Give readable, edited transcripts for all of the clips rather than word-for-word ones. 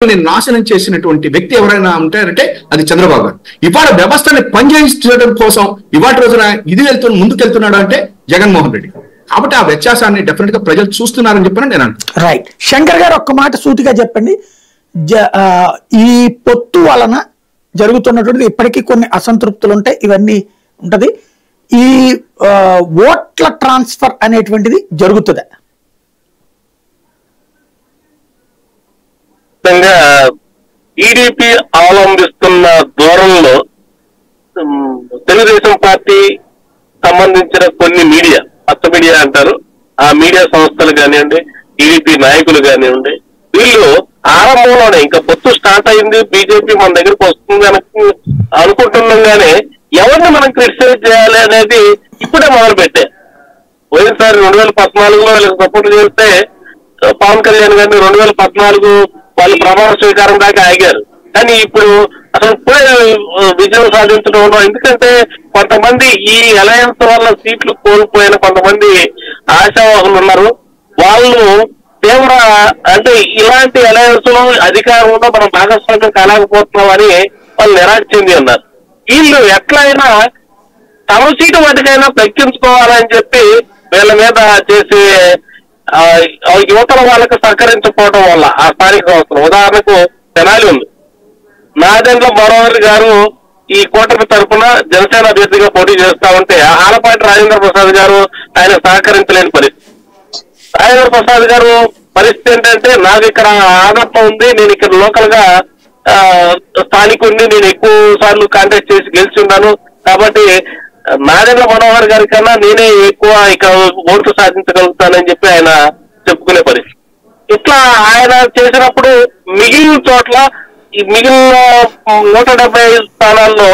నాశనం చేసినటువంటి వ్యక్తి ఎవరైనా ఉంటారంటే అది చంద్రబాబు గారు. ఇవాళ వ్యవస్థని పనిచేయించడం కోసం ఇవాటి రోజున ముందుకెళ్తున్నాడు అంటే జగన్మోహన్ రెడ్డి. కాబట్టి ఆ వ్యత్యాసాన్ని డెఫినెట్ గా ప్రజలు చూస్తున్నారని చెప్పని నేను అంటున్నాను. రైట్. శంకర్ గారు ఒక్క మాట సూటిగా చెప్పండి. ఈ పొత్తు వలన జరుగుతున్నటువంటిది ఇప్పటికీ కొన్ని అసంతృప్తులు ఉంటాయి, ఇవన్నీ ఉంటది. ఈ ఓట్ల ట్రాన్స్ఫర్ అనేటువంటిది జరుగుతుందా? టీడీపీ అవలంబిస్తున్న ధోరణిలో తెలుగుదేశం పార్టీ సంబంధించిన కొన్ని మీడియా, పచ్చ మీడియా అంటారు, ఆ మీడియా సంస్థలు కానివ్వండి, టీడీపీ నాయకులు కానివ్వండి, వీళ్ళు ఆరంభంలోనే ఇంకా పొత్తు స్టార్ట్ అయింది, బీజేపీ మన దగ్గరకు వస్తుంది అనుకుంటున్నాం కానీ ఎవరిని మనం క్రిటిసైజ్ చేయాలి అనేది ఇప్పుడే మొదలు పెట్టారు. పోయినసారి 2014లో వీళ్ళకి సపోర్ట్ చేస్తే పవన్ కళ్యాణ్ గారిని 2014 వాళ్ళు ప్రమాణ స్వీకారం దాకా ఆగారు. కానీ ఇప్పుడు అసలు ఇప్పుడే విజయం సాధించడం, ఎందుకంటే కొంతమంది ఈ అలయన్స్ వల్ల సీట్లు కోల్పోయిన కొంతమంది ఆశావాహులు ఉన్నారు. వాళ్ళు తీవ్ర అంటే ఇలాంటి అలయన్స్ లో అధికారంలో మనం భాగస్వామ్యం కాలేకపోతున్నామని వాళ్ళు నిరాశ చెంది ఉన్నారు. వీళ్ళు ఎట్లయినా తమ సీటు వాటికైనా దక్కించుకోవాలని చెప్పి వీళ్ళ మీద చేసే యువతల వాళ్ళకి సహకరించకపోవడం వల్ల ఆ స్థానిక సంస్థలు, ఉదాహరణకు తెనాలి ఉంది, నాదెండ్ల మనోహర్ గారు ఈ కూటమి తరఫున జనసేన అభ్యర్థిగా పోటీ చేస్తా ఉంటే ఆలపాటి రాజేంద్ర ప్రసాద్ గారు ఆయన సహకరించలేని పరిస్థితి. రాజేంద్ర ప్రసాద్ గారు పరిస్థితి ఏంటంటే, నాకు ఇక్కడ ఆదర్శం ఉంది, నేను ఇక్కడ లోకల్ గా స్థానికుడిని, నేను ఎక్కువ సార్లు కాంటాక్ట్ చేసి గెలిచి ఉన్నాను, కాబట్టి నాదెండ్ల మనోహర్ గారి కన్నా నేనే ఎక్కువ ఇక్కడ ఓట్లు సాధించగలుగుతానని చెప్పి ఆయన చెప్పుకునే పరిస్థితి. ఇట్లా ఆయన చేసినప్పుడు మిగిలిన చోట్ల ఈ మిగిలిన 175 స్థానాల్లో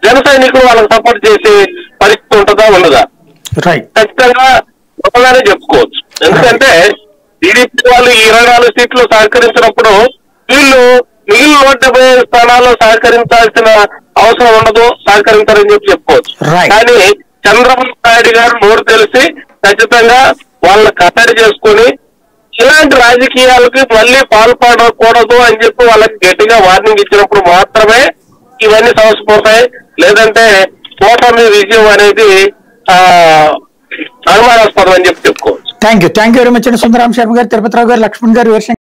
జన సైనికులు వాళ్ళకి సపోర్ట్ చేసే పరిస్థితి ఉంటుందా ఉండదా? ఖచ్చితంగా ఒకగానే చెప్పుకోవచ్చు. ఎందుకంటే టీడీపీ వాళ్ళు 24 సీట్లు సహకరించినప్పుడు వీళ్ళు మిగిలిన 175 స్థానాల్లో సహకరించాల్సిన అవసరం ఉండదు, సహకరించారని చెప్పి చెప్పుకోవచ్చు. కానీ చంద్రబాబు నాయుడు గారు నోరు తెలిసి ఖచ్చితంగా వాళ్ళ కట్టడి చేసుకుని ఇలాంటి రాజకీయాలకి మళ్ళీ పాల్పడకూడదు అని చెప్పి వాళ్ళకి గట్టిగా వార్నింగ్ ఇచ్చినప్పుడు మాత్రమే ఇవన్నీ సమస్యపోతాయి. లేదంటే కూటమి విజయం అనేది అనుమానాస్పదం అని చెప్పి చెప్పుకోవచ్చు. థ్యాంక్ యూ వెరీ మచ్ అండి. సుందరాం శర్మ గారు, తిరుపతిరావు గారు, లక్ష్మణ్ గారు,